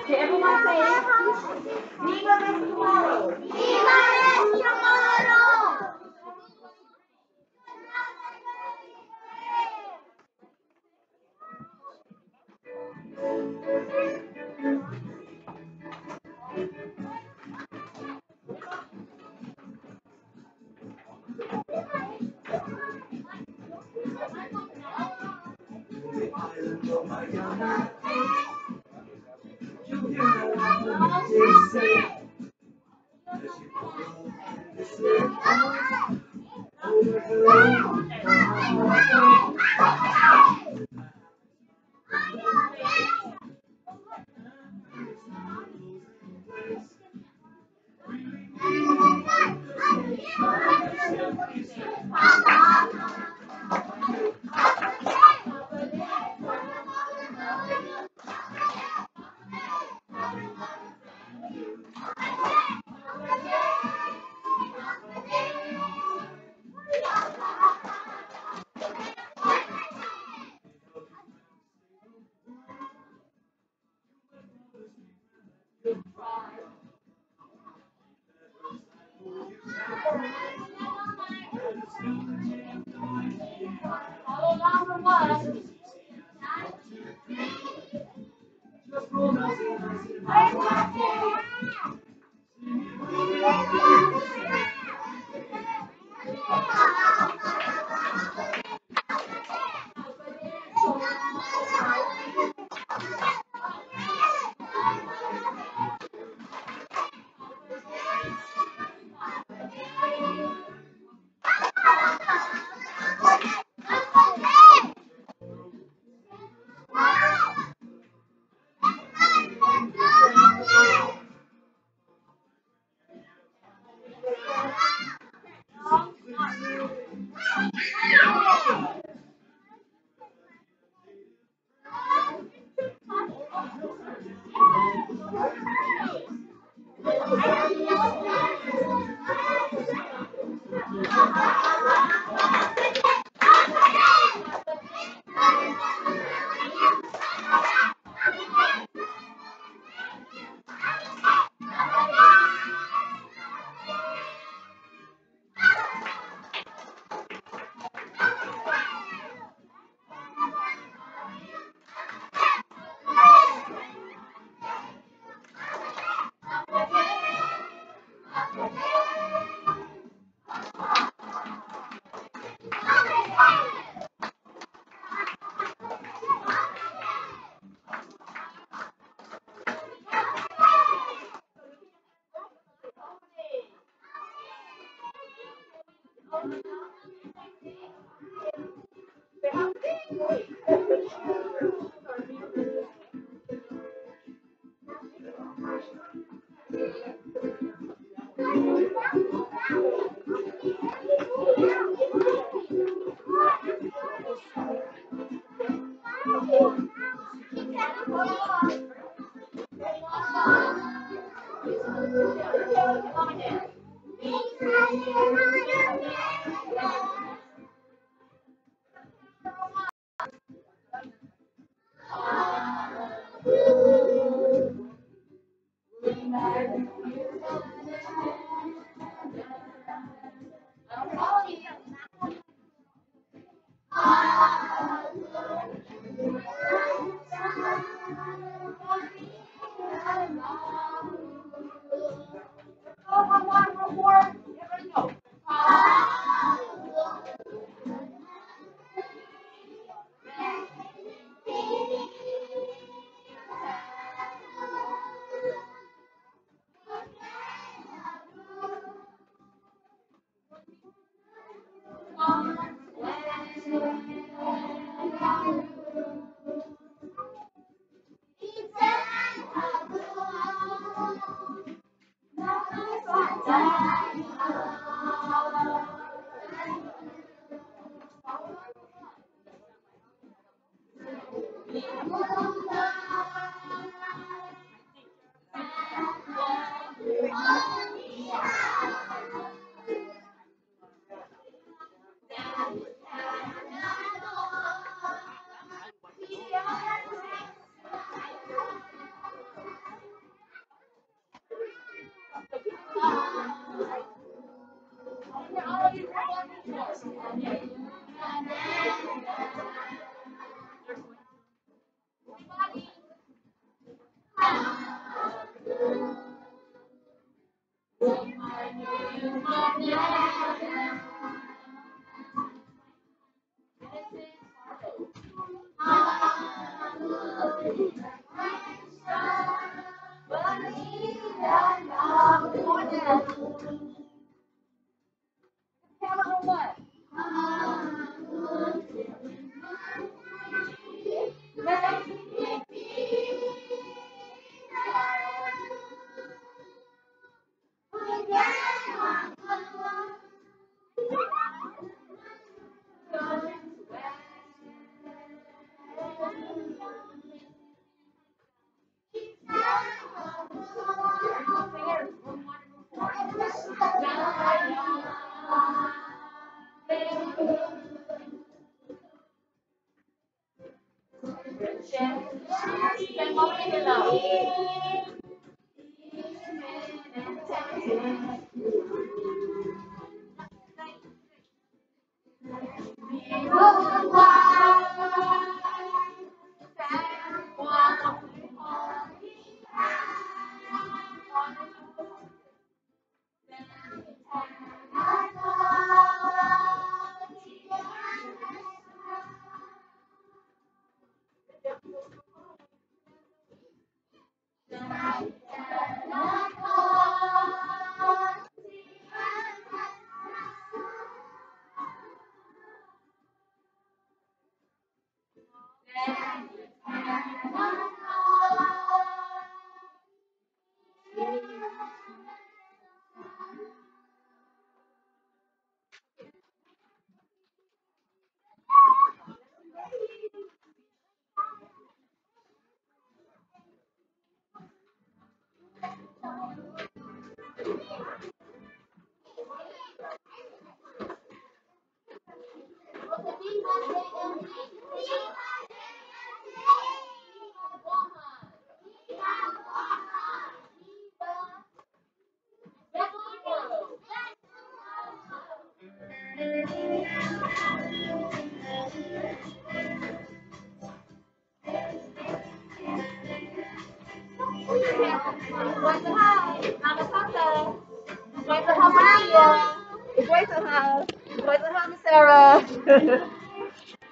Okay, everyone say, Viva this tomorrow. Viva this tomorrow!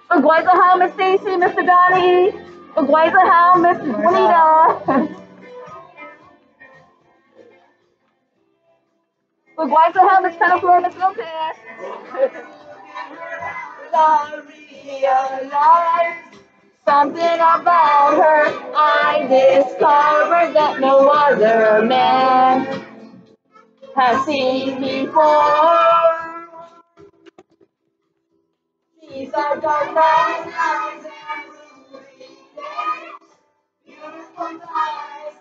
Magwaisa Miss Stacy, Mr. Donnie. Magwaisa Miss Juanita. Magwaisa Miss Penaflor, Miss Lopez. I realized something about her. I discovered that no other man has seen before. She's a dark eyes, beautiful eyes.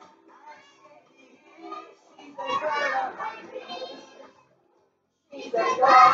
She's a girl.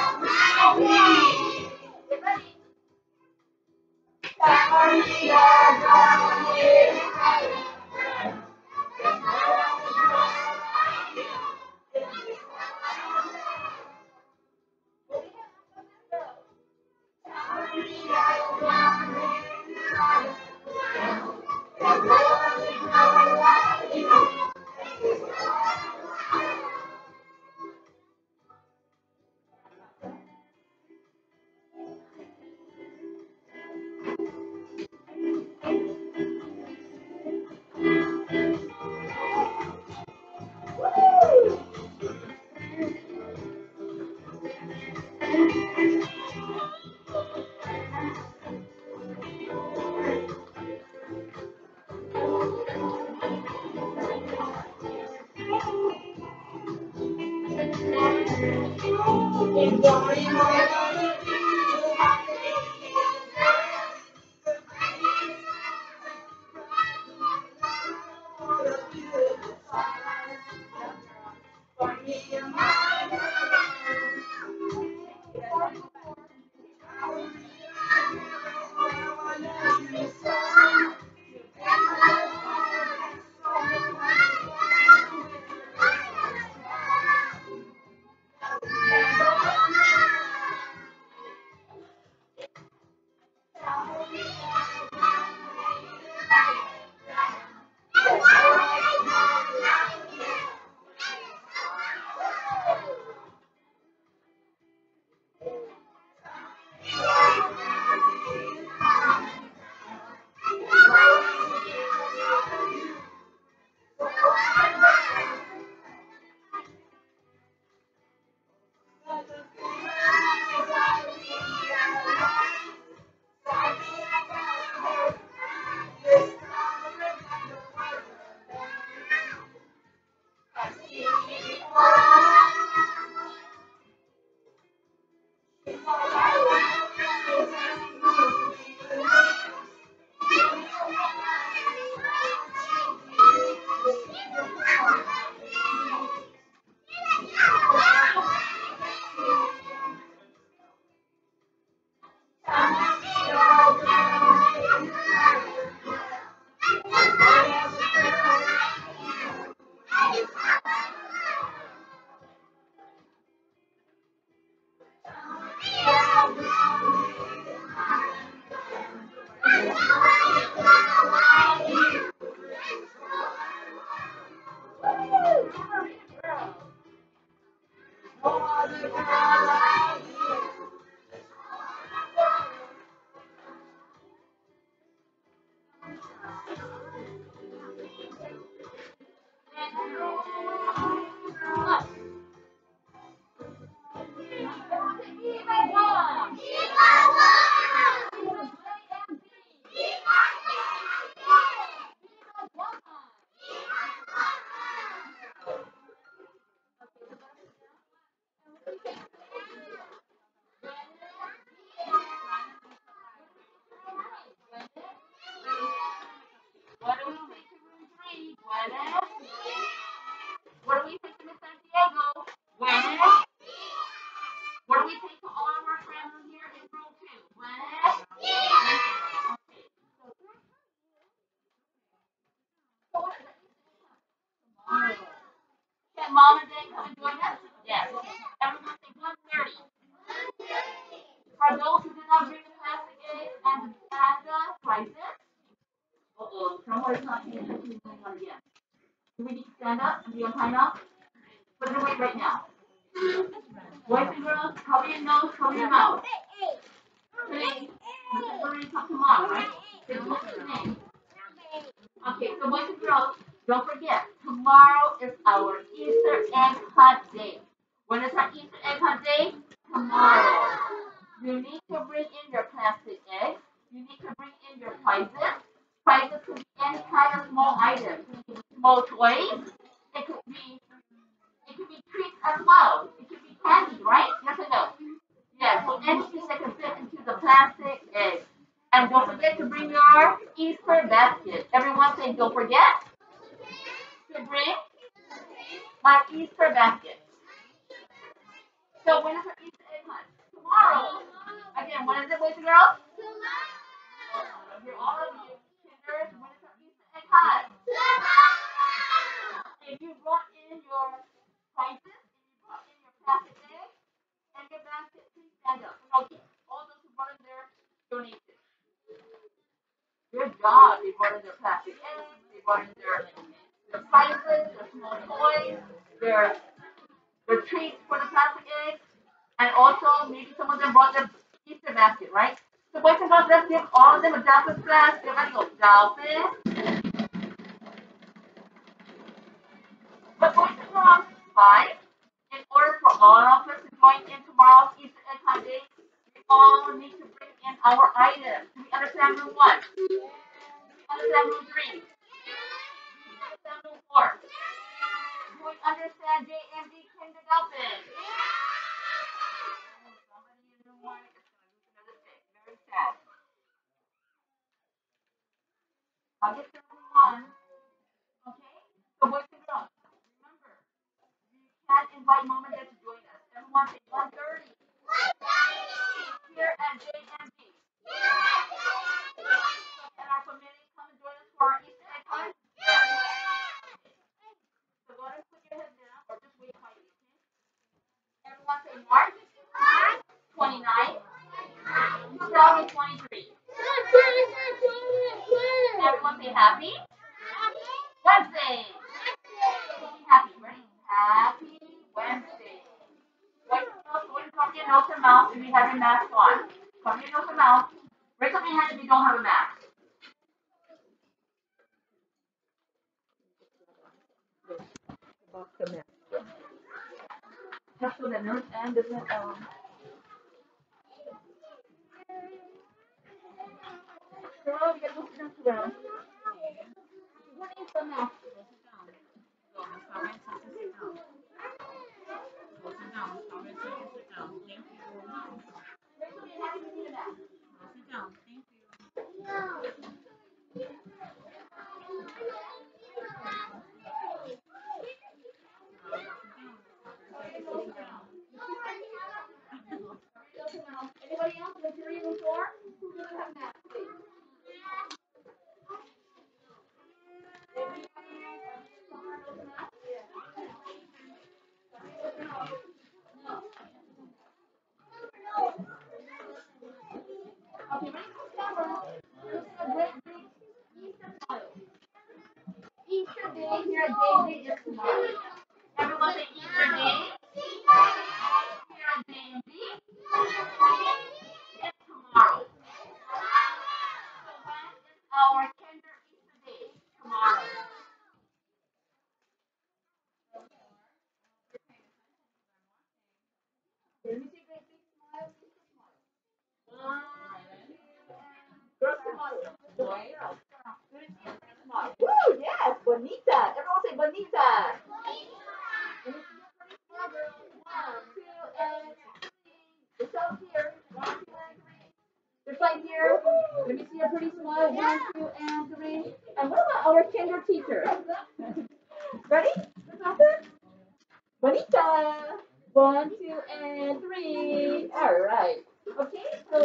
What do we take to room 3? Gwyneth? What do we take to Miss Santiago? Gwyneth? What do we take to all of our friends here in room 2? Gwyneth? So what is it? Tomorrow. Can Mom and Dad come and join us? Yes. Everyone say 1:30. For those who did not bring the plastic eggs and the prices, somebody's not paying attention to one again. Do we need to stand up and be on timeout? Put it away right now. Boys and girls, cover your nose, cover your mouth. Today, Mr. come to Mom, right? Say what's his name? Okay, so boys and girls, don't forget, tomorrow is our Easter egg hunt day. When is our Easter egg hunt day? Tomorrow. You need to bring in your plastic eggs. You need to bring in your prizes. Prizes could be any kind of small items. It could be small toys. It could be treats as well. It could be candy, right? Yes or no? Yeah, so anything that can fit into the plastic egg. And don't forget to bring your Easter basket. Everyone say, don't forget to bring my Easter basket. So when is our Easter egg hunt? Tomorrow. Again, when is it, boys and girls? Here, all of you. Kinders, when is our Easter egg hunt? If you brought in your prices, if you brought in your plastic egg and your basket, please stand up. Okay, all those who brought in their donations. Good job. They brought in their plastic eggs, they brought in their prices, their small toys, their treats for the plastic eggs, and also maybe some of them brought their Easter basket, right? So boys and girls, let's give all of them a Dolphin splash. Get ready to go. Dolphin. But boys and girls, 5. In order for all of us to join in tomorrow's Easter egg hunt day, we all need to bring in our items. Do we understand room 1? Do we understand room 3? Do we understand room 4? Do we understand JMD Kindergarten? Somebody in room 1 is going to lose another stick. Very sad. I'll get to room 1. Okay? So boys and girls, remember, you can't invite mom and dad to join us. Everyone say 1:30. Here at JMD. Can our committee come and join us for our Easter egg hunt? Yes. So go ahead and put your head down or just wait quietly, okay? Everyone say March 29th, 2023. Everyone say happy Wednesday. Be happy. Ready? Happy Wednesday. Boys and girls, go and cover your nose and mouth if you have your mask on. Cover your nose and mouth. Raise up your hand if you don't have a mask. Just so that nose and doesn't Girl, you gotta go sit down, Terrell. What is the mask? Anybody else in the 3 and 4? Who doesn't have masks, please? Okay, ready for the camera. We're gonna great big Easter smile. Easter day here at JJ is tomorrow. Everyone say Easter day. Bonita. Everyone say bonita. Let me see your pretty smile, girl. 1, 2, and 3. It's up here. 1, 2, and 3. Just like here. Let me see your pretty smile. 1, 2, and 3. And what about our kinder teacher? Ready? Let's open. Bonita. 1, 2, and 3. All right. Okay, so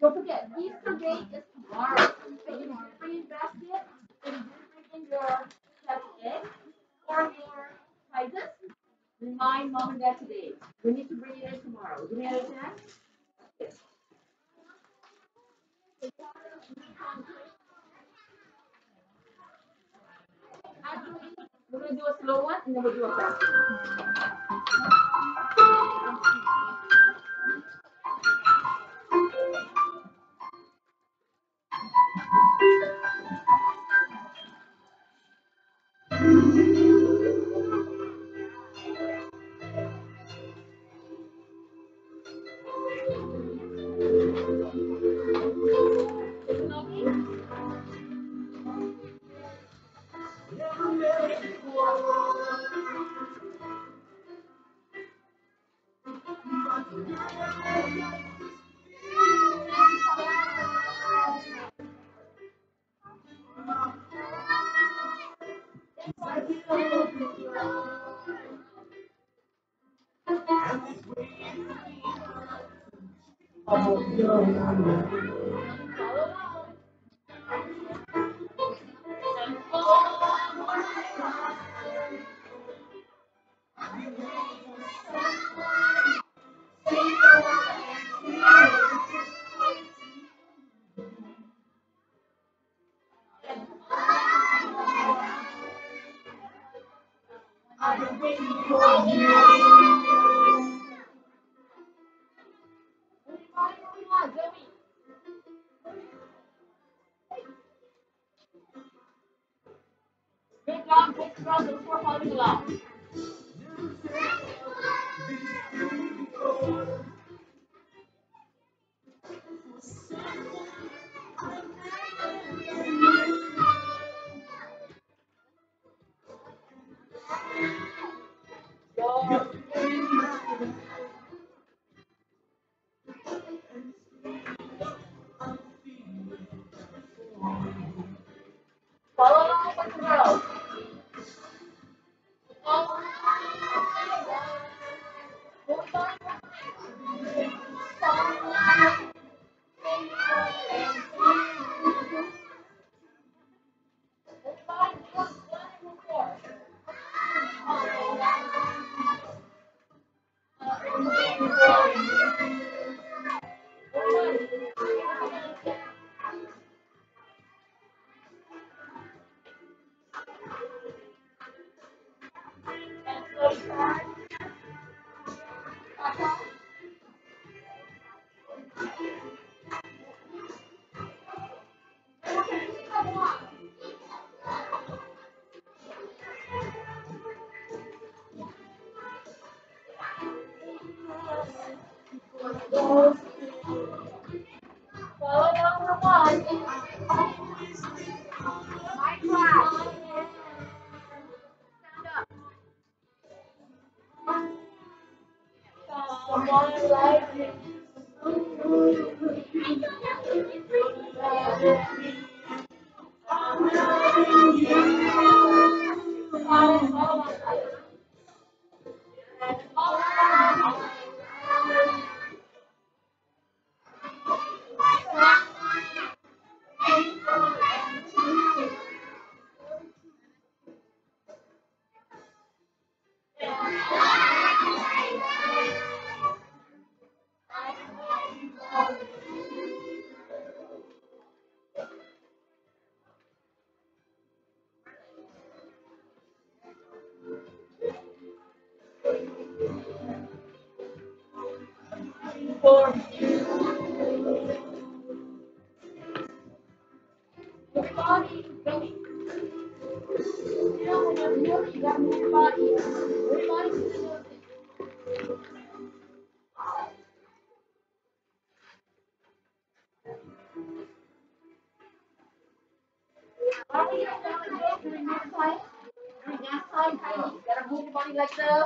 don't forget, Easter date is tomorrow. So you can bring your basket and you bring in your scratched egg or your prizes. Remind mom and dad today. We need to bring it in tomorrow. Do we understand? Yes. Actually, we're going to do a slow one and then we'll do a fast one. Is it okay? Good job, big girls, before following along. Follow along with the girls. Follow number 1. My class. Stand up. Someone like me. For your body, baby. You know, when you're moving, you gotta move your body. Move your body to the movement. Are we going to go to the next slide? Next time, Kylie, gotta move your body like this.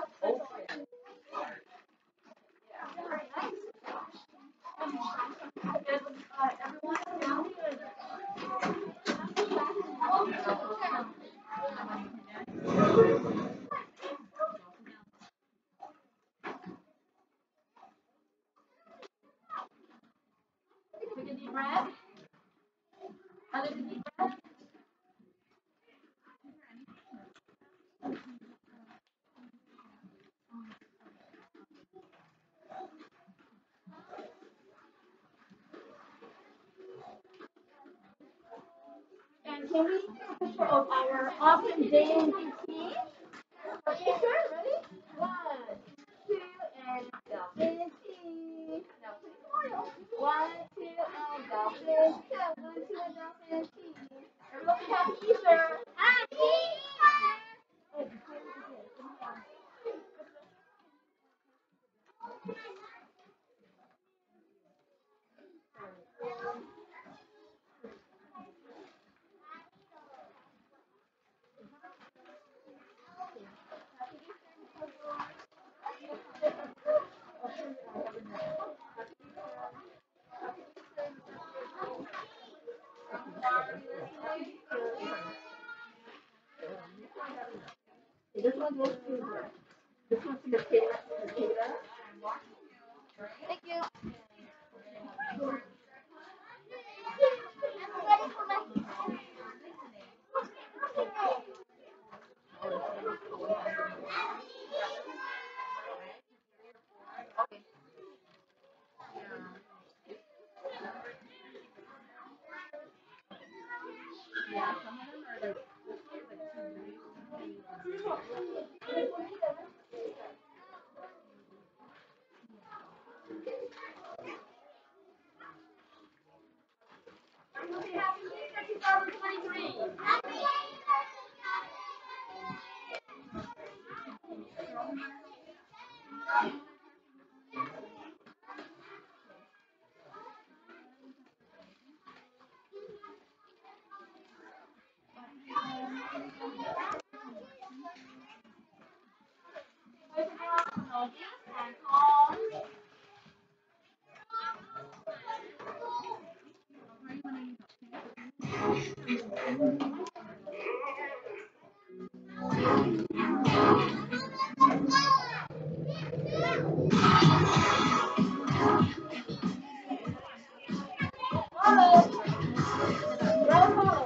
Take a deep breath. Another deep breath. And can we take a picture of our awesome day in PT? Okay, sure. Ready? 1, 2, and dolphin tea. Now please smile. 1, 2, and dolphin tea. 1, 2, and dolphin tea. Everybody happy Easter. Happy This one goes to her. This one's to Michaela. Thank you. Happy Easter 2023. And calm. Follow. Follow.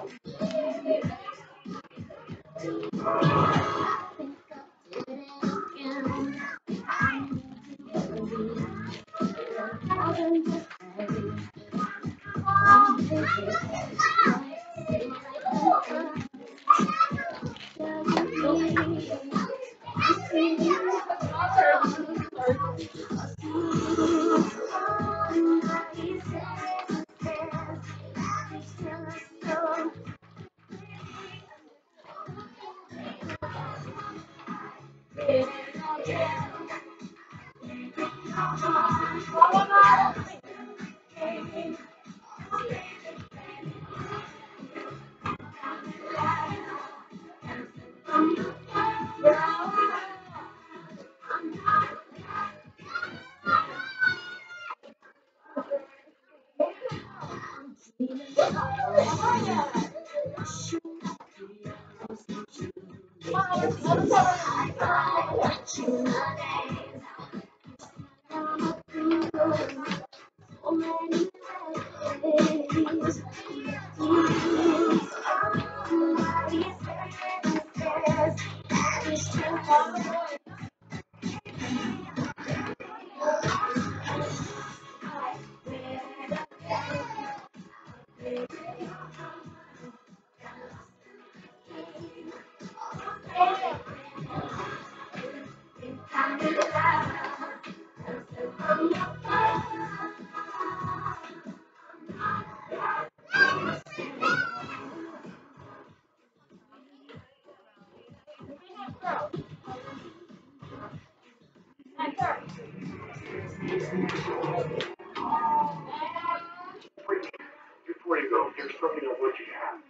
Before you go, here's something of what you have.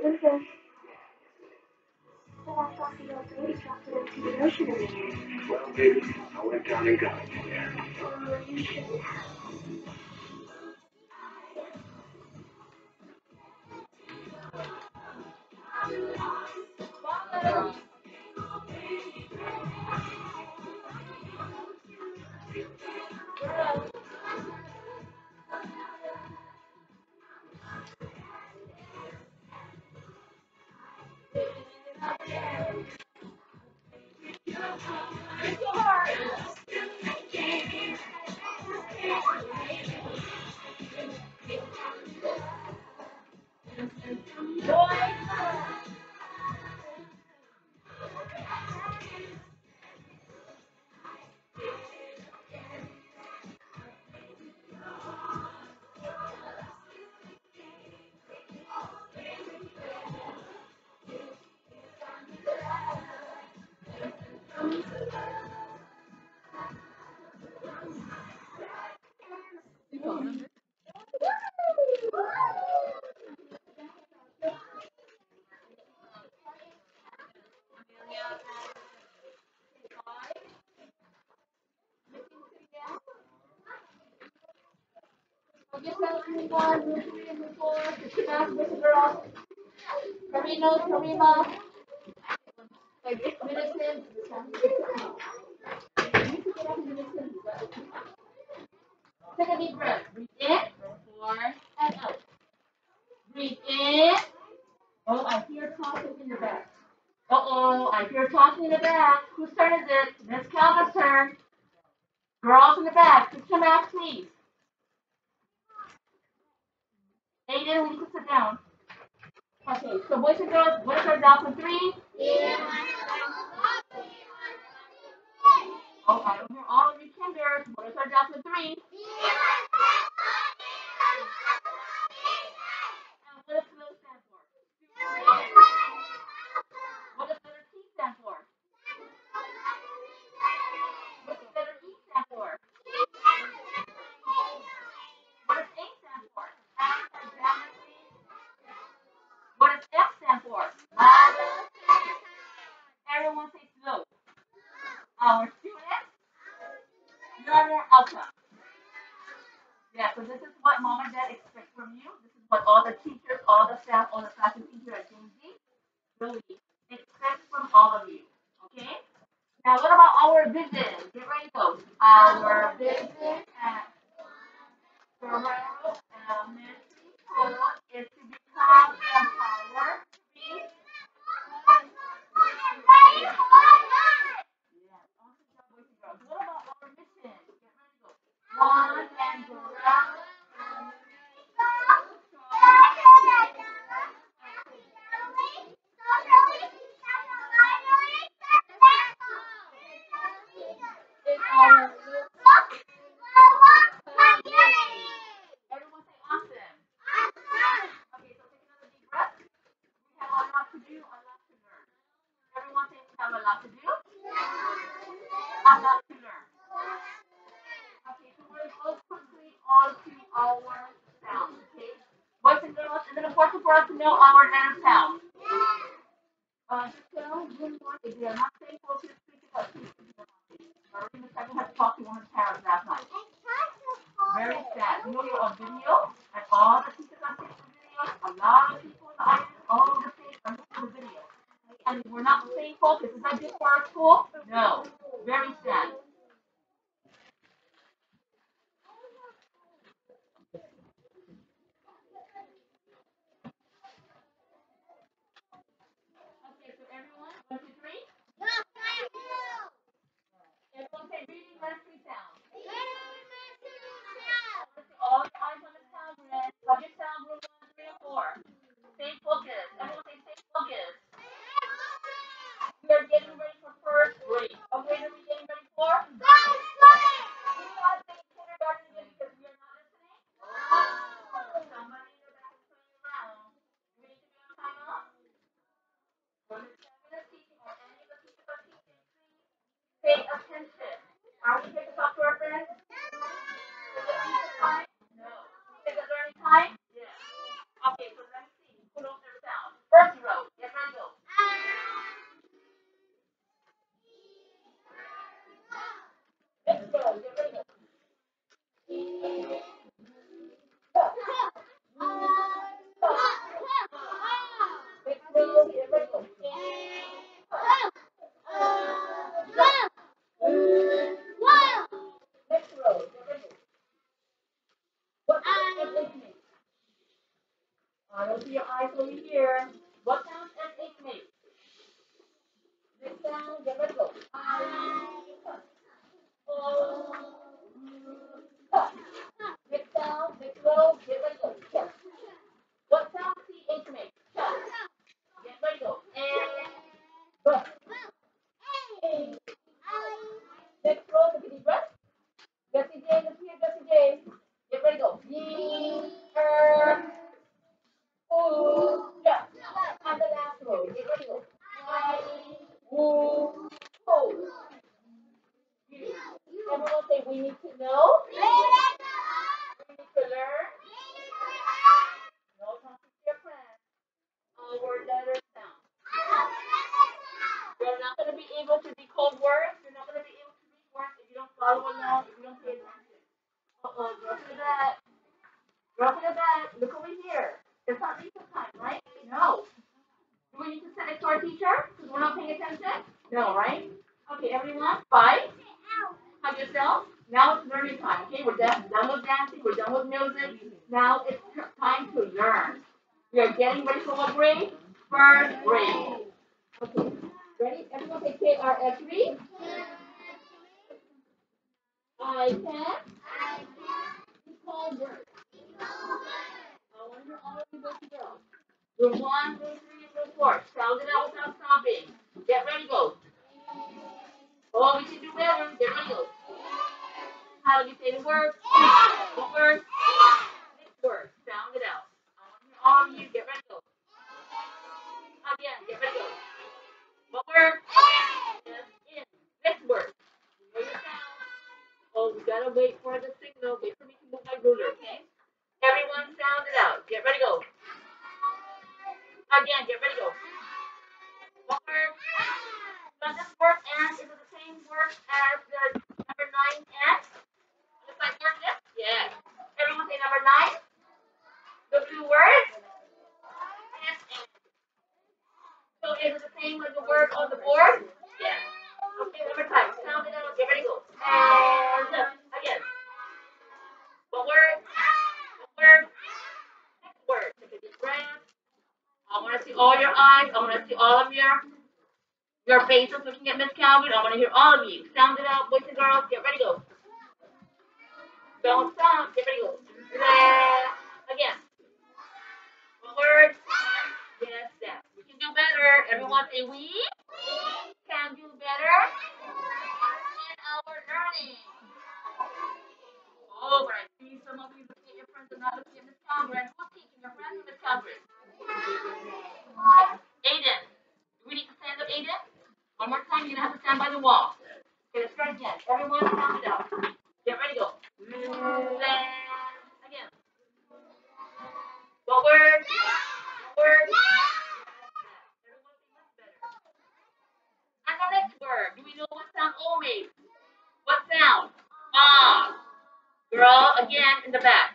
Listen, when I talked about baby dropped it into the ocean again. Well, baby, I went down and got it for you. You shouldn't have. Okay, so move on, move three, move four, Christina, Mr. Girl, Karina, Karima, Millicent, take a deep breath. Breathe in, four, and out. Breathe in. Oh, I hear talking in the back. Uh-oh, I hear talking in the back. Whose turn is it? Miss Calvin's turn. Girls in the back, please come back, please. Aiden, we need to sit down. Okay, so boys and girls, what is our job for three? Oh, I don't hear all of you kinders. What is our job for three? And what does SLO stand for? What does letter T stand for? What does letter E stand for? What does A stand for? What does F stand for? Everyone say SLO. Our students learn their outcome. Yeah, so this is what mom and dad expect from you. This is what all the teachers, all the staff, all the faculty here at James D really expect from all of you. Okay? Now what about our vision? Get ready to go. Our vision at Guerrero Elementary School is to become empowered. Yes, awesome job, boys and girls. What about our mission? Get ready to go. One and Guerrero. Everyone say awesome. Okay, so take another deep breath. We have a lot to do, a lot to learn. Everyone say we have a lot to do, a lot to learn. Okay, so we're going to go quickly on to our sounds, okay? Boys and girls, is it important for us to know our letter sounds? Sounds really want if they are not saying focus, speak it up. Marina said we had to talk to one of the parents last night. Very sad. You know you're on video, and all the teachers are taking the video. A lot of people in the audience, all over the stage are taking the video. And we're not staying focused. Is that good for our school? No. Very sad. Okay, so everyone, one, two, three. Everyone say reading nursery sound. All your eyes on the sound grid. Subject sound group 1, 3, and 4. Stay focused. Everyone say stay focused. We are getting ready for first grade. What grade are we getting ready for? We are saying kindergarten again because we are not listening. Somebody in the back is playing around. We need to be on time off. When the chairman is teaching or any of the teachers are teaching, please pay attention. Are we here to talk to our friends? Is it teacher time? No. Is it learning time? Yes. Okay, so let's see. Who knows their sound? paying attention? No, right? Okay, everyone, bye. Hug yourself. Now it's learning time. Okay, we're done with dancing. We're done with music. Now it's time to learn. We are getting ready for what grade? First grade. Okay, ready? Everyone say KRS3. I can. Recall words. I want to hear all of you boys and girls. Room 1, room 3, room 4. Sound it out without stopping. Get ready, go. Oh, we should do better. Get ready, go. How do we say the word? What word? Next word. Sound it out. I want to hear all of you. Get ready, go. Again, get ready, go. What word? Yes, in. Next word. Know your sound. Oh, we gotta wait for the signal. Wait for me to move my ruler, okay? Everyone sound it out. Get ready, go. Again, get ready, go. What word? Does this word and is it the same word as the number 9 and? Just like word this? Yeah. Everyone say number 9. The blue word? Yes, and. So is it the same as the word on the board? Yeah. Okay, number 5. Sound it out. Get ready, go. And again. What word? What word? Next word. Take a deep breath. I want to see all your eyes. I want to see all of your faces looking at Miss Calvin. I want to hear all of you. Sound it out, boys and girls. Get ready, go. Don't stop. Get ready, go. Again. One word. Yes, that. We can do better. Everyone say we can do better in our learning. Oh, but I see some of you looking at your friends and not looking at Miss Calvin. Who's teaching your friends or Miss Calvin? Aiden. Do we need to stand up, Aiden? One more time, you're going to have to stand by the wall. Okay, let's start again. Everyone sound it out. Get ready, go. Again. What word? What word? Everyone say much better. And the next word. Do we know what sound O makes? What sound? Ah. Girl, again, in the back.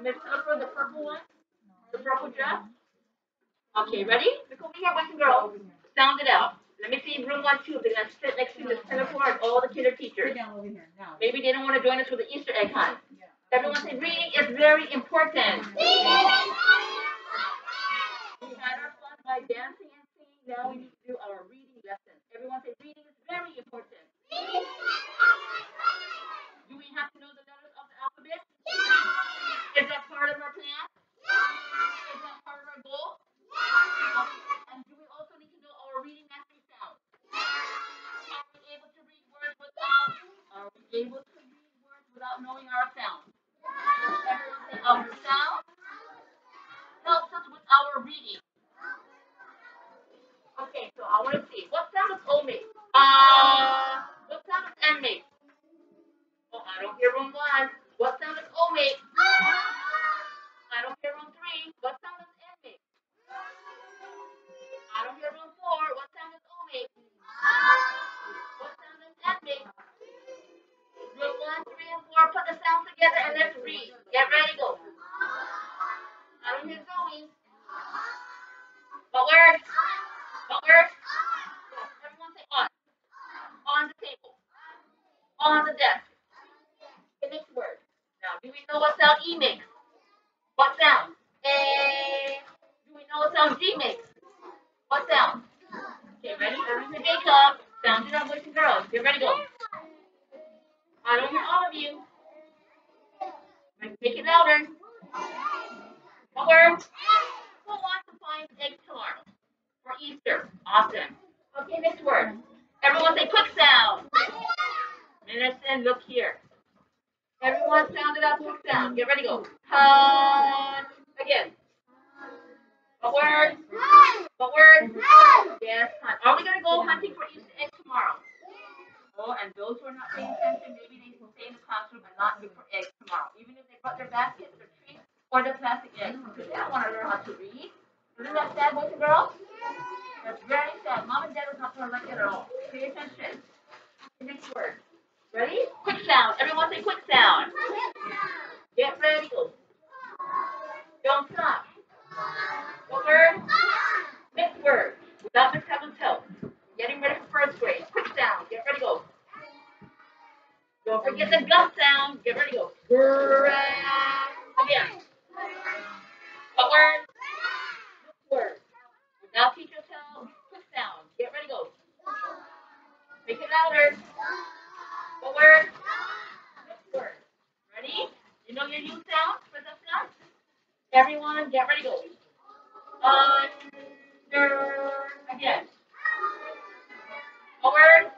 Miss Silver, the purple one. The purple dress. Okay, ready? Look over here, boys and girls. Sound it out. Let me see room 1, 2. They're going to sit next to Miss Jennifer and all the kinder teachers. Maybe they don't want to join us for the Easter egg hunt. Everyone say reading is very important. We had our fun by dancing and singing. Now we need to do our reading lesson. Everyone say reading is very important. Do we have to know the letters of the alphabet? Is that part of our plan? Is that part of our goal? And do we also need to know our reading mastery sound? Are we able to read words without knowing our sound? Everyone say our sound helps us with our reading. Okay, so I want to see. What sound does O make? What sound does N make? Oh, I don't hear room 1. What sound does O make? I don't hear room 3. What sound does N make? I don't hear room 4. What sound does O make? What sound does N make? Room 1, 3, and 4. Put the sounds together and let's read. Get ready, go. I don't hear going. What word? What word? Yes, everyone say on. On the table. On the desk. The next word. Now, do we know what sound E makes? What sound? A. Do we know what sound G makes? What sound? Okay, ready? Everyone say Jacob. Sound it out, boys and girls. Get ready, go. I don't hear all of you. Make it louder. What word? Who wants to find eggs tomorrow for Easter? Awesome. Okay, next word. Everyone say quick sound. Minister, look here. Everyone sound it out, quick sound. Get ready, go. Again. What word? What word? Yes, hunt. Are we going to go hunting for Easter eggs tomorrow? Oh, and those who are not paying attention, maybe they will stay in the classroom and not look for eggs tomorrow. Even if they brought their baskets, their treats, or their plastic eggs. Because they don't want to learn how to read. Isn't that sad, boys and girls? That's very sad. Mom and Dad was not going to like it at all. Pay attention. Next word. Ready? Quick sound. Everyone say quick sound. Get ready. Go. Don't stop. What word? Next word. Without Miss Giraffe. Again. What word? Word. Now teach yourself quick sound. Get ready, go. Make it louder. What word? Word. Ready? You know your new sound for the sound? Everyone, get ready, go. Under. Again. What word?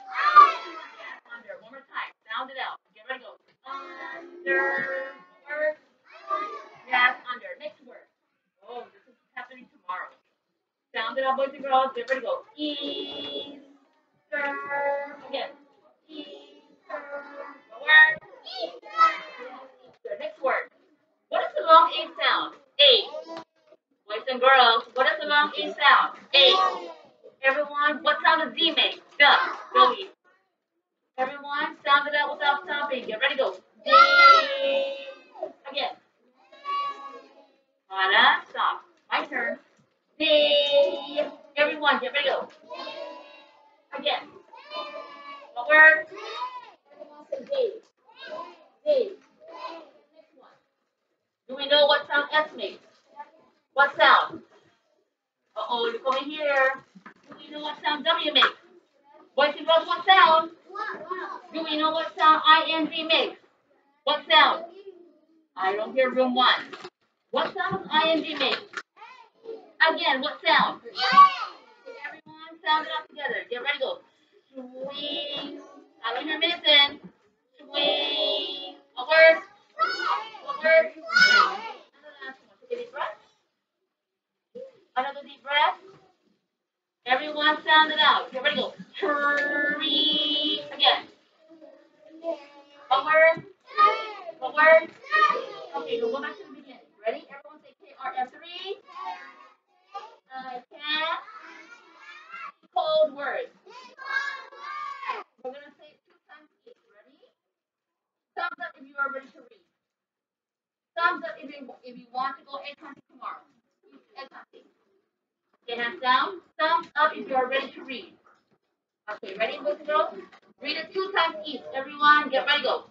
Under. One more time. Sound it out. Get ready, go. Under. Word. Yes, under. Next word. Oh, this is happening tomorrow. Sound it out, boys and girls. Get ready, go. Easter. Again. Easter. What word? Easter. Next word. What is the long A sound? A. Boys and girls, what is the long A sound? A. Everyone, what sound does Z make? Duh. Joey. Everyone, sound it out without stopping. Get ready, go. Z. Again. Mara, stop. My turn. Z. Everyone, get ready, go. Again. What word? Everyone say Z. Z. Next one. Do we know what sound S makes? What sound? Uh-oh, look over here. Do we know what sound W makes? Boys and girls, what sound? Do we know what sound ING makes? What sound? I don't hear room one. What sound does ING make? Again, what sound? Everyone, sound it out together. Get ready, go. Swing. I don't hear medicine. Swing. What word? What word? Another last one. Take a deep breath. Another deep breath. Everyone sound it out. Get ready, go. Tree. Again. What word? What word? Okay, we'll go back to the beginning. Ready? Everyone say KRF3. Cat. Cold words. We're going to say it 2 times each. Ready? Thumbs up if you are ready to read. Thumbs up if you want to go egg hunting tomorrow. Egg hunting. Okay, hands down. Thumbs up if you are ready to read. Okay, ready, boys and girls? Read it 2 times each. Everyone, get ready, go.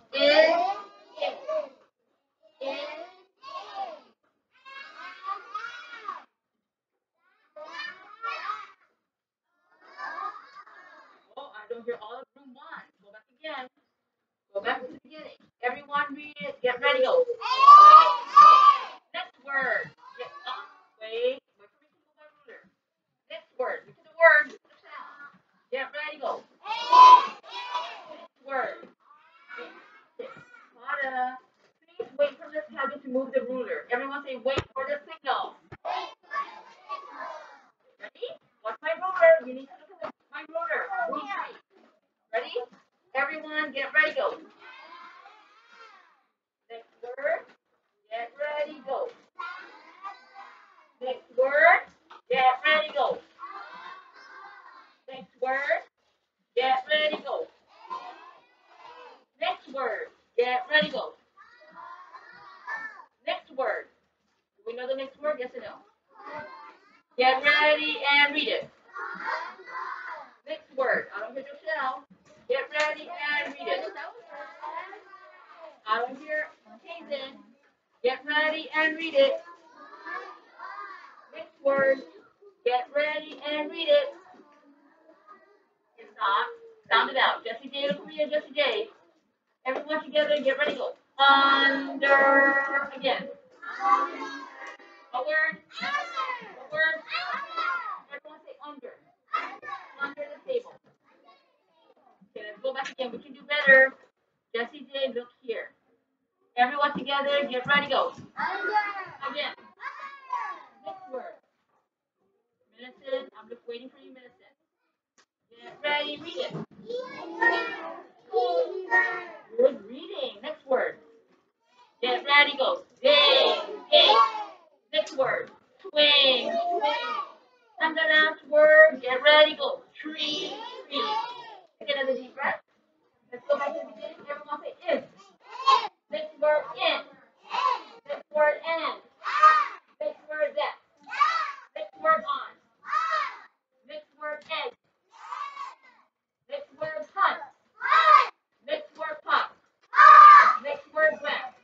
Oh, I don't hear all of room one. Go back again. Go back to the beginning. Everyone read it. Get ready, go. Next word. Wait. Wait for me to move my ruler. Next word. Look at the word. Look at the sound. Get ready, go. Next word. Mara, please wait for Miss Kevin to move the ruler. Everyone say wait for the signal. Ready? Watch my ruler. You need to look at my ruler. Ready? Everyone, get ready, go. Next word. Get ready, go. Next word. Get ready, go. Next word. Get ready, go. Next word. Get ready, go. Next word. Do we know the next word? Yes or no? Get ready and read it. Next word. I don't hear Michelle. Get ready and read it. I don't hear Hazen. Get ready and read it. Next word. Get ready and read it. Stop. Sound it out. Jesse J. Look at Jesse J. Everyone together. Get ready. Go. Under. Again. What word? What word? Everyone say under. Under the table. Okay, let's go back again. We can do better. Jesse J. Look here. Everyone together. Get ready. Go. Again. Next word. Millicent. I'm just waiting for you, Millicent. Get ready. Read it. Good reading. Next word. Get ready. Go. Dig. Next word. Swing. And the last word. Get ready. Go. Tree. Take another deep breath. Let's go back to the beginning. Everyone say in. Next word in. Next word in. Next word that. Next word on. Next word egg. Next word hunt. Next word pop. Next word wet.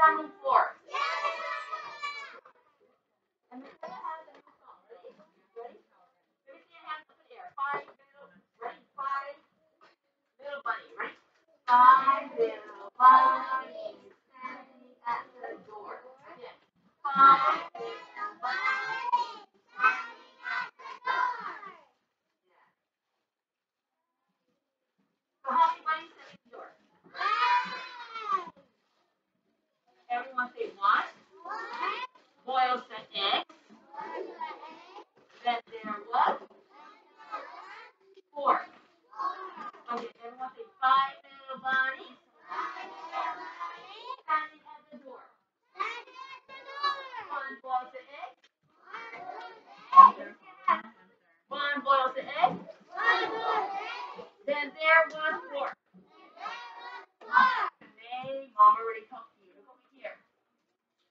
family 4. And this has a new song. Ready? Ready? Let me see your hands up in the air. 5 little, ready? 5 little bunny. Ready? 5 little bunnies standing at the door. Again. 5 little bunnies standing at the door. Yeah. So how many bunnies at the door? Everyone say 1. Boils the egg. Then there was 4. Okay, everyone say 5 little bunnies standing at the door. 1 boils the egg. 1 boils the egg. Then there was 4. Hey, Mom already talked to you. Look over here.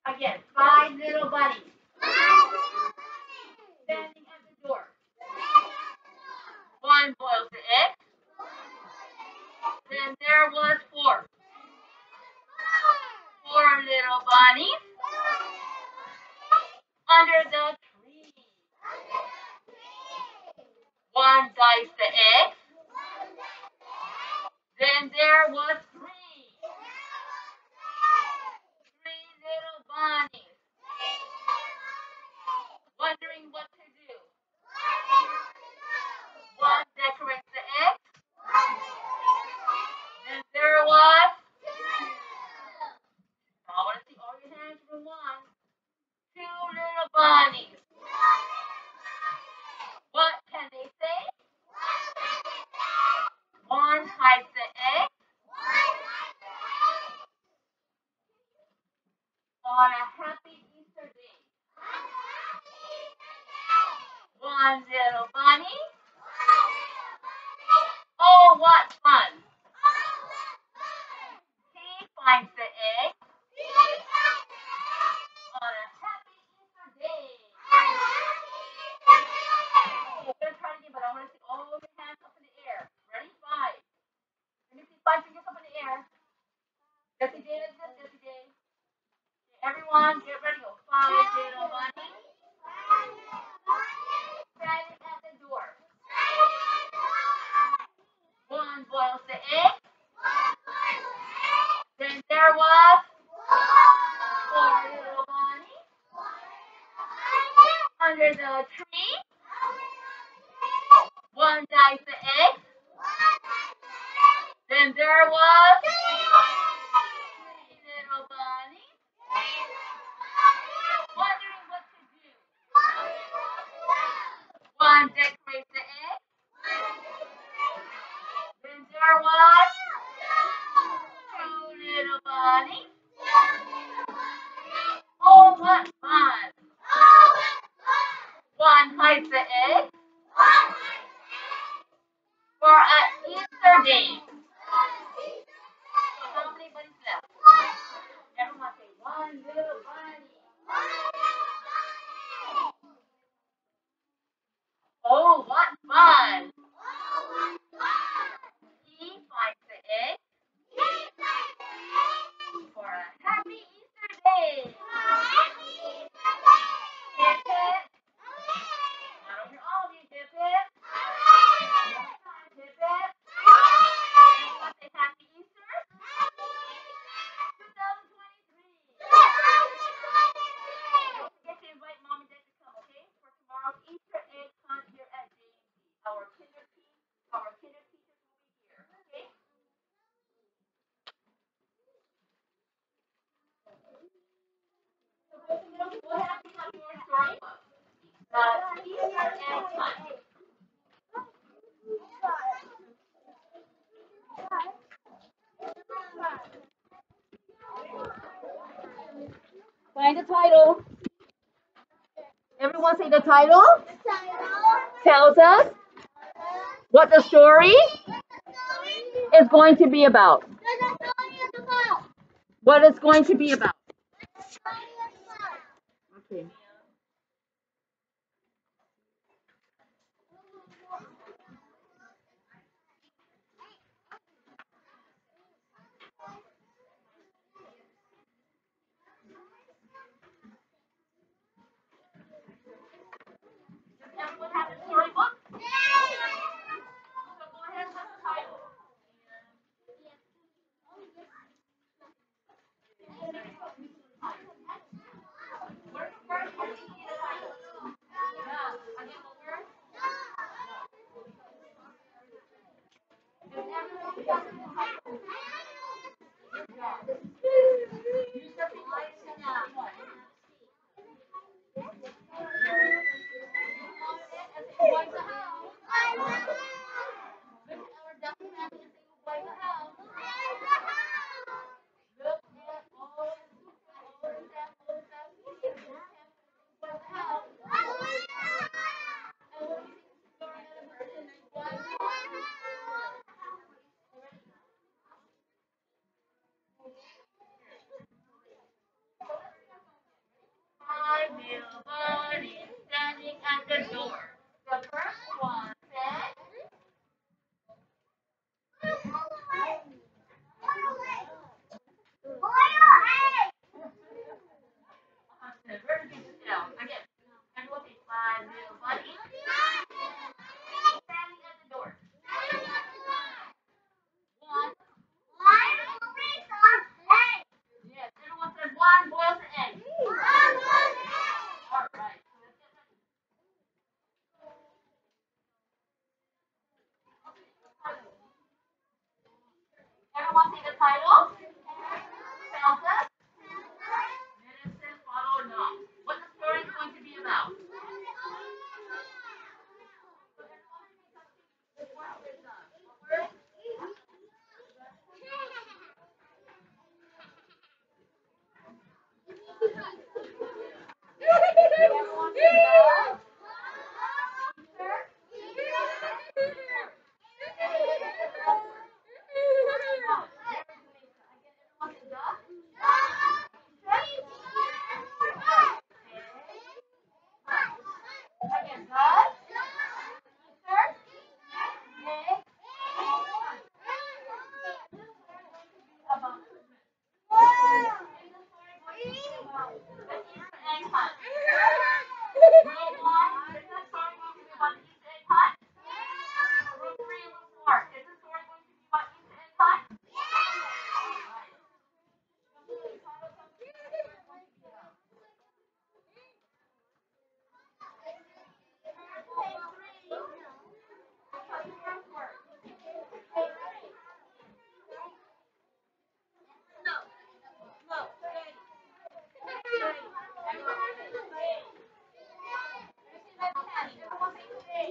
Again, 5 little bunnies standing at the door. 1 boils the egg. Then there was 4. 4 little bunnies under the tree. 1 diced the egg. Then there was 3. 3 little bunnies wondering what to do. 1 decorates the egg. Then there was 2. I want to see all your hands for 1. 2 little bunnies. What can they say? 1 hides the egg. On a happy Easter day. 1 little bunny. Oh, what fun! He finds the egg on a happy Easter day. I'm going to try it again, but I want to see all of your hands up in the air. Ready? 5. Let me see 5 fingers up in the air. Jessie J, let's go, Jessie J. Everyone, get ready. Go. 5 little bunnies standing at the door. 1 boils the egg. Then there was 4 little bunnies under the tree. 1 diced the egg. Then there was 3 little bunnies wondering what to do. 1 decorates the egg. Then there was 2 little bunnies. Oh, what fun! 1 hides the egg for an Easter day. So how many bunnies left? Everyone say 1 little bunny. Oh, what fun! He finds the egg for a happy Easter day. Hip hip. I don't hear all of you. Hip hip. Hip hip. Everyone say happy Easter. 2023. Don't forget to invite Mom and Dad to come, okay? For tomorrow's Easter egg hunt here at JMC. Our kinder teachers will be here, okay? So boys and girls, go ahead and tell your story. The Easter egg hunt. Find the title. Everyone say the title. Tells us what the story is going to be about. What it's going to be about. Okay. title? Fantas? Medicine, bottle, or not? What the story is going to be about? Everyone say the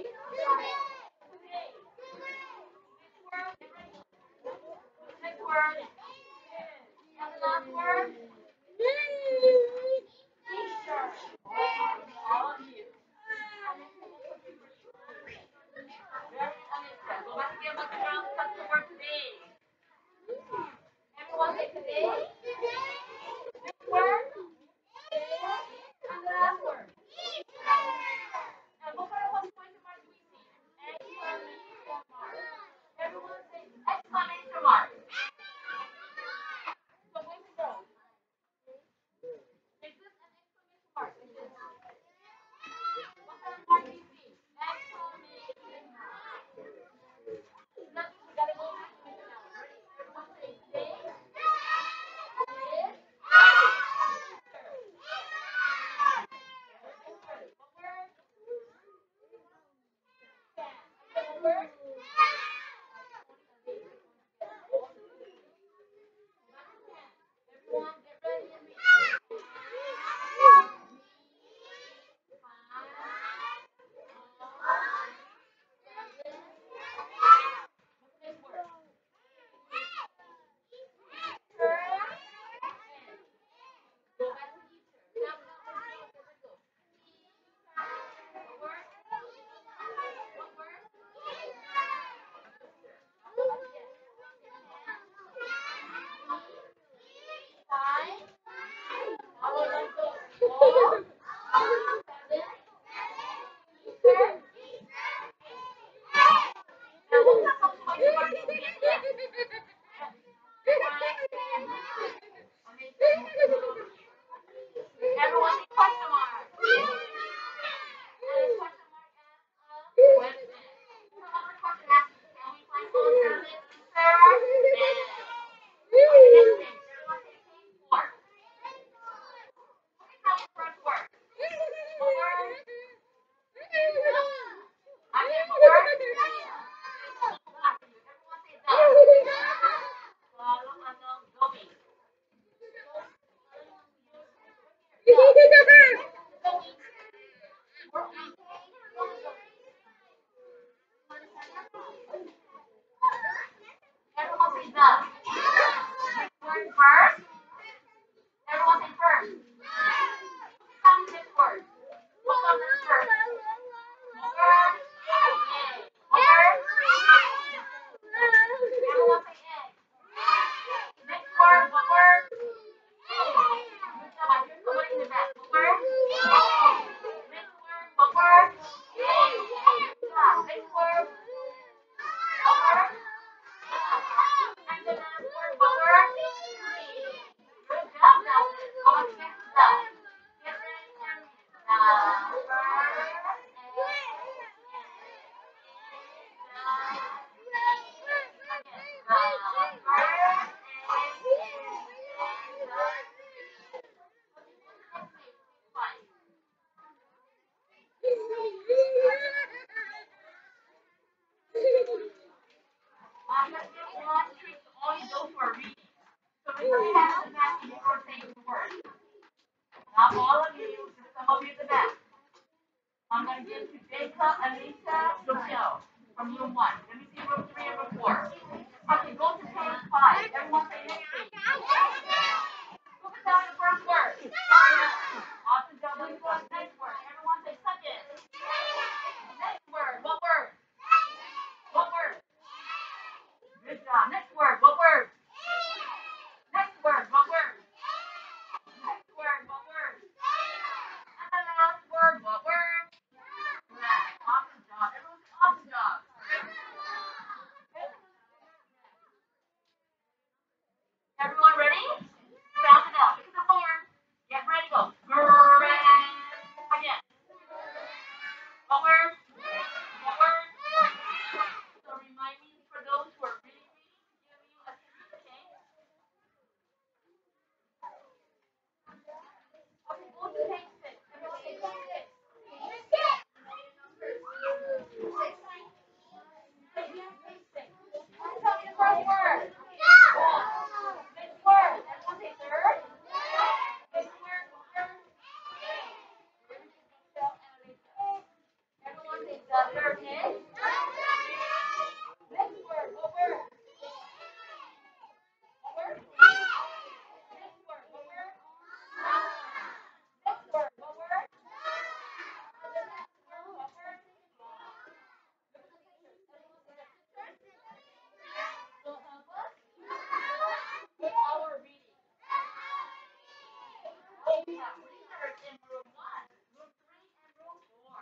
again, next word. And the last word. Teacher. All of you. Very uninterested. Go back again. Look around. Touch the word today. Everyone say today. Next word. And the last word. Now look at what question mark we see. Exclamation mark. Everyone say exclamation mark. So where's it go? Is this an exclamation mark? Is this? What kind of mark do you see? Exclamation mark. That means we gotta go back to it now. Ready? Everyone say today. Is. What word? What word? Everyone get ready and read. Go back to teacher. Now, let's go. What word? What word? Five. Now let's go. 4, 7, teacher. Now look at how much you are doing it. Everyone say question mark. And a question mark and a question. So other question asks, can we find all the answers? Yes. Next page. Everyone say page 4. Look at how the first word. What word? Again, what word? Everyone say the. Follow along, going. Everyone say the. Next word first. Everyone say first. Come next word. What comes next word? What word? Egg. What word? Everyone say egg. Next word. What word? Good job. I hear somebody in the back. What word? Next word. What word? Good job. Next word. What word? And the last word. What word? Good job, Dalton. Go on to next step. Get ready and let's give one treat to all you those who are reading. Everybody has the back before saying the word. Not all of you, just some of you at the back. I'm going to give to Jacob, Anita, Michelle from room 1. Let me see room 3 and room 4. Okay, go to page 5. Everyone say next page. Who can tell me the first word? Option W. Next word. Everyone say second. Next word. What word? What word? Good job. Next word. What word? Next word. What word? Next word. What word? And the last word. What word? Awesome job. Everyone say awesome job. Everyone ready? Sound it out. Look at the board. Get ready. Go. Again. What word? What word? So remind me for those who are really reading to give you a treat, okay? Okay, go to page 6. Everyone say page 6. Tell me the first word. Next word. Everyone say third. Next word. What word? Everyone say the third is. Next word. What word? What word? Next word. What word? Next word. What word? What word? Will help us with our reading. We have readers in room 1, room 3, and room 4.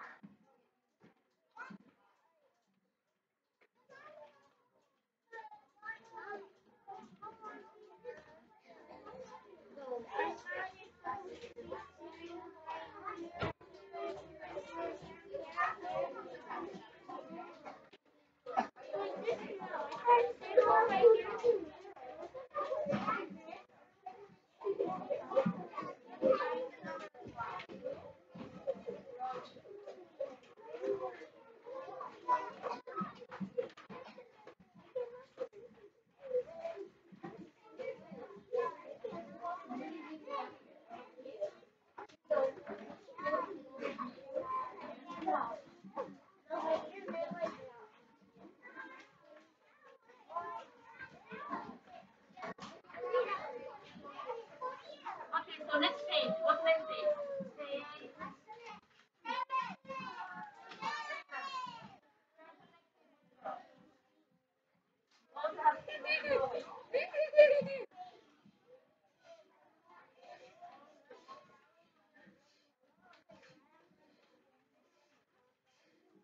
Okay, so next page. What's next page?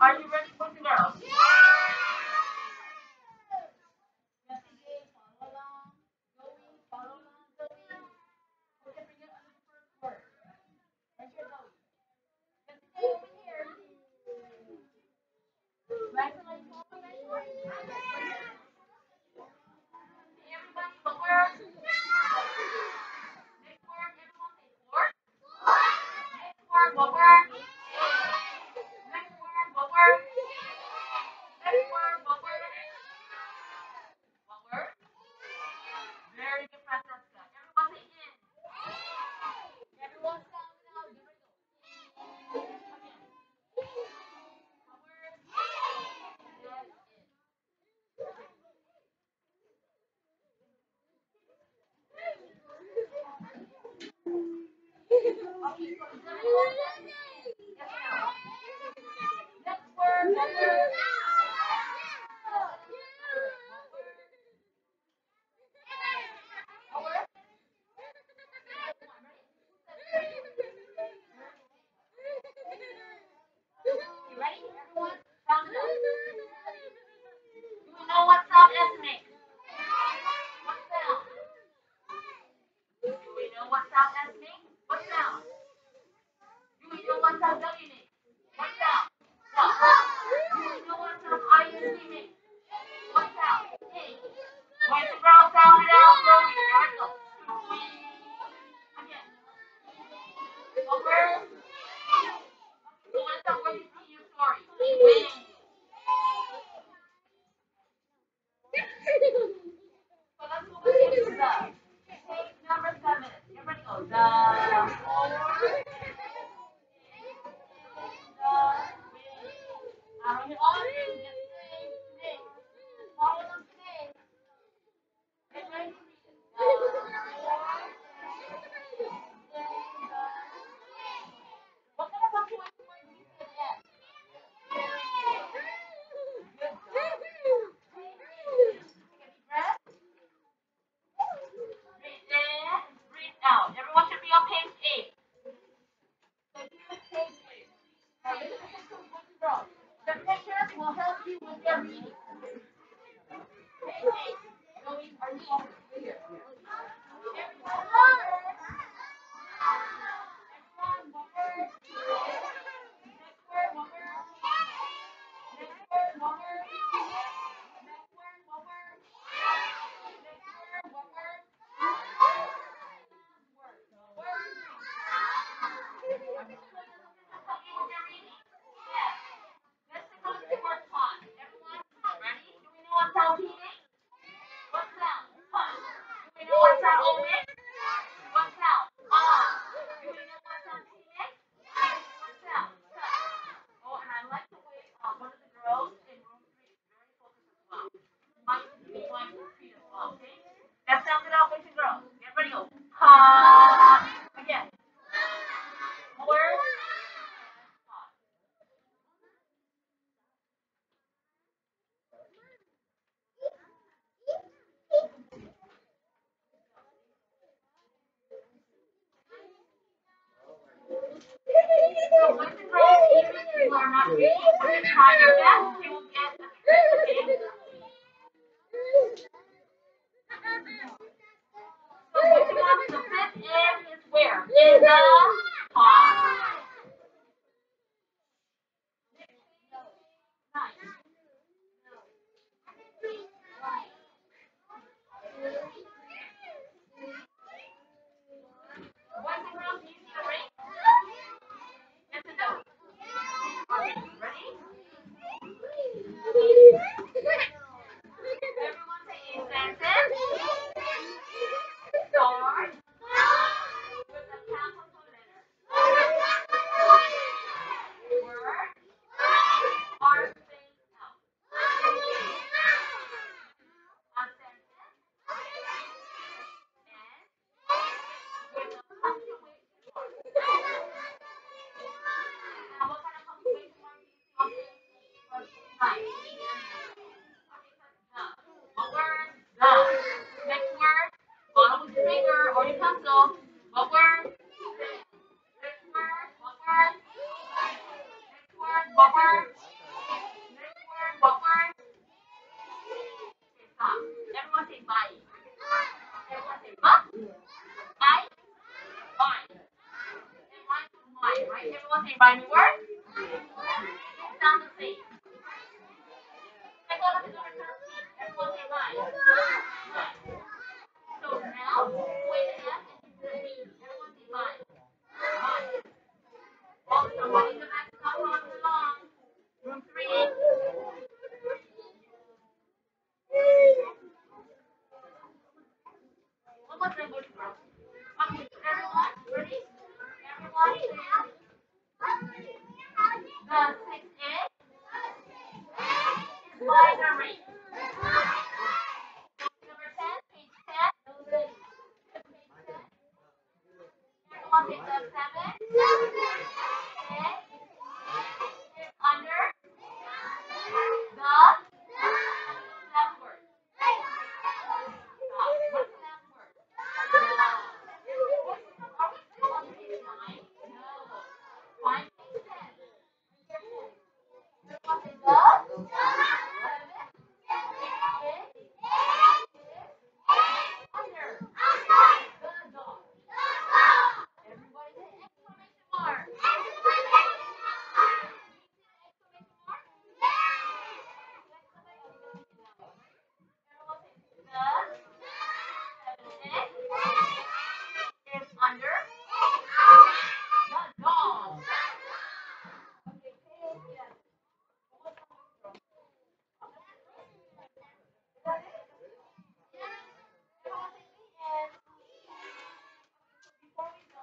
Are you ready, boys and girls? Yesterday, follow along. Zoe, follow along. Zoe. Put your finger under the first word. Right here, Zoe. Yesterday, over here. Right to like 12 of that word. Everybody, what word? Next word, everyone say fourth. Next word, what word? Next word, what word? Next word, what word? What word? Very good, Francesca. Everyone say in. Everyone sound it out. Get ready, go. Again. What word? Yes, in. Okay, so is everyone ready? Yes or no? Next word, what word? What word? You ready? Everyone, sound it out. Do we know what sound S makes? What sound? Do we know what sound S makes? What sound? Do we know what sound W makes? What sound? What? Do we know what all mixed? One sound. You want to know what sound she makes? One sound. Oh, and I like the way one of the girls in room 3 is very focused as well. Might be one to treat as well, okay? That sounds it out, boys and girls. Get ready, go. Again. More. So, boys and girls, even if you are not reading, when you try your best, you will get a trick, okay? So, boys and girls, the fifth M is where? In the pot. Nice. Boys and girls, do you see the ring? Yes and no? Okay, ready? Everyone say a sentence. Start with a capital letter. Word are spaced out. A sentence and with a punctuation mark. Now, what kind of punctuation mark do you see on page 9? What word? The. Next word. Follow with your finger or your pencil. What word? Next word. What word? Next word. What word? Next word. What word? Okay, stop. Everyone say bye. Everyone say but. I. Bye. It rhymes with mine, right? Everyone say rhyming word. It sounds the same. Let's go to number 13. Everyone say bye. Bye. So now, with the F and the B. Everyone say bye. Bye. Oh, somebody in the back is not following along. Room 3. One more time, boys and girls. Okay, so everyone, ready? Everyone say the 6A is binary. Number 10, page 10. Page 10. Everyone say the 7 is under the last word. What's the last word? The. Are we still on page 9? No. Find page 10. Everyone say the 7 is under the dog. Everybody say exclamation mark. Exclamation mark. Everyone say the 7 is under the dog. Okay, page 11. Is that it? Everyone say the end. Before we go,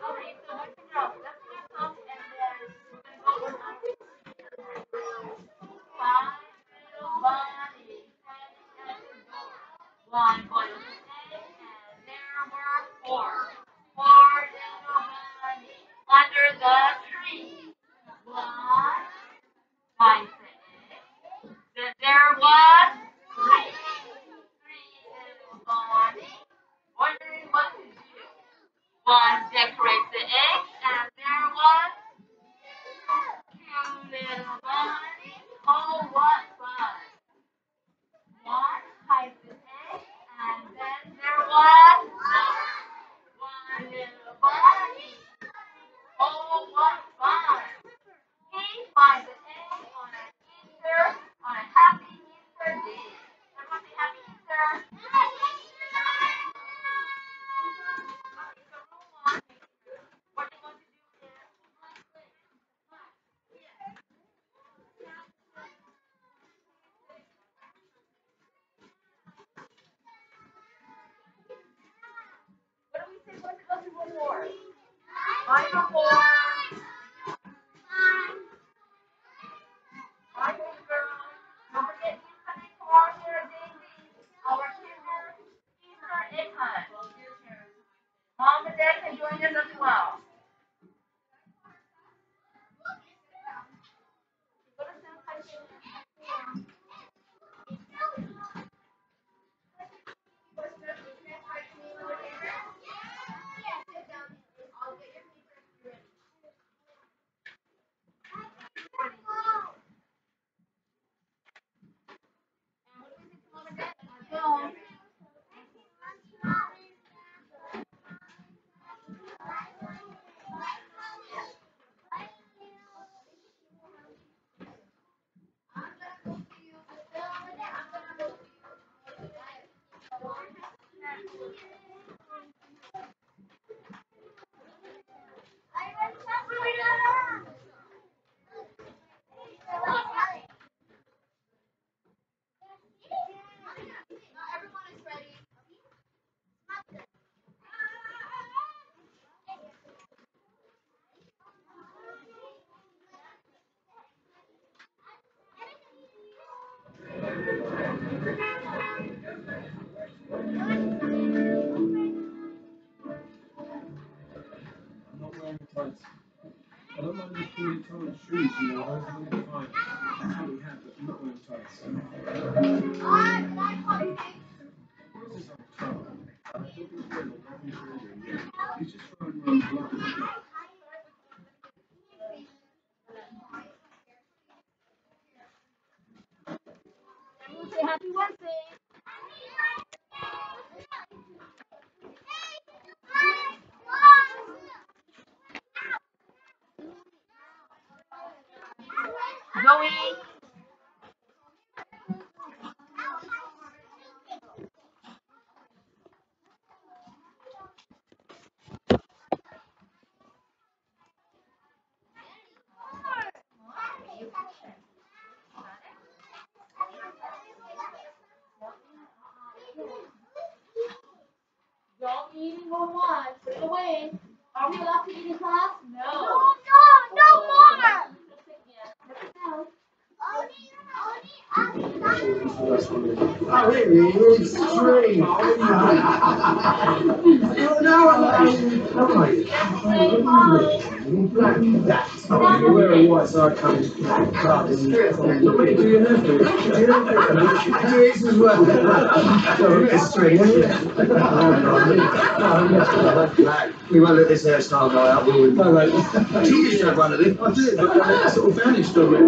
okay, so boys and girls, let's finish up and then we're gonna go on our 5 little bunnies standing at the door. One boy was an egg, and there were 4. 4 little bunnies under the tree. One nice egg. Then there was 3. 3 little bunnies wondering what to do. One decorates the egg, and there was 2 little bunny. Oh, what fun. One hides his egg, and then there was one little bunny. Oh, what fun. He finds an egg on an Easter, on a happy Easter day. Everyone say happy Easter. What they going to do is, what do we say? What color before? I'm before. I think, girl. Don't forget Easter tomorrow here at Daisy. Our Kinder Easter egg hunt. Mom and Dad can join us as well. What is this? I'm not wearing the tights. I don't mind the fully tight shoes, you know, those are really fine. That's what we have, but I'm not wearing tights. This is on top. He's just throwing around blood. Say happy Wednesday. Zoe. Don't eat and go on. Put it away. Are we allowed to eat in class? No. No more. Oh, really? It's true. You're wearing white, so I can't. What do you do your hair for? This as well. It's string, isn't it? We won't let this hairstyle go out, will we? No, mate. You used to have one of them. I did, but it sort of vanished on me.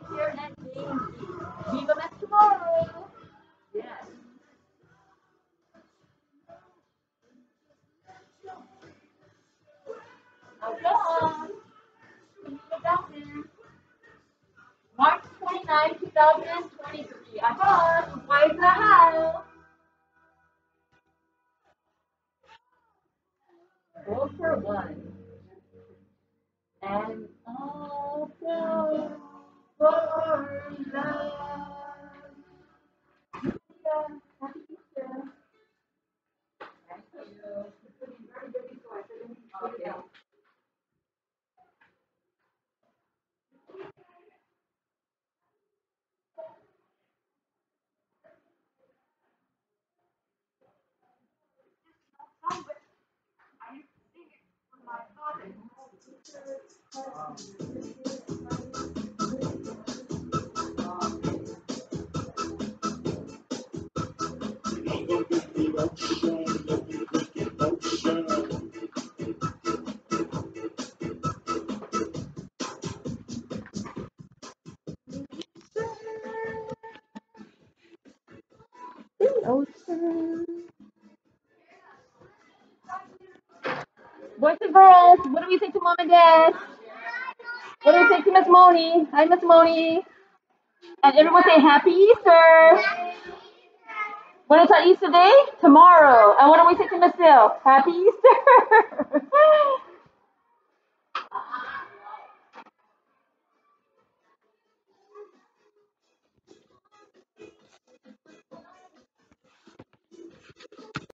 here and Viva Max tomorrow. Yes. Okay. March 29, 2023. Aha. Why the hell? Go for one. And also for love. Happy Easter. Thank you. Okay. Boys and girls, what do we say to mom and dad? What do we say to Miss Moni? Hi, Miss Moni. And everyone say Happy Easter. When is our Easter day? Tomorrow. And what do we say to Miss Bill? Happy Easter.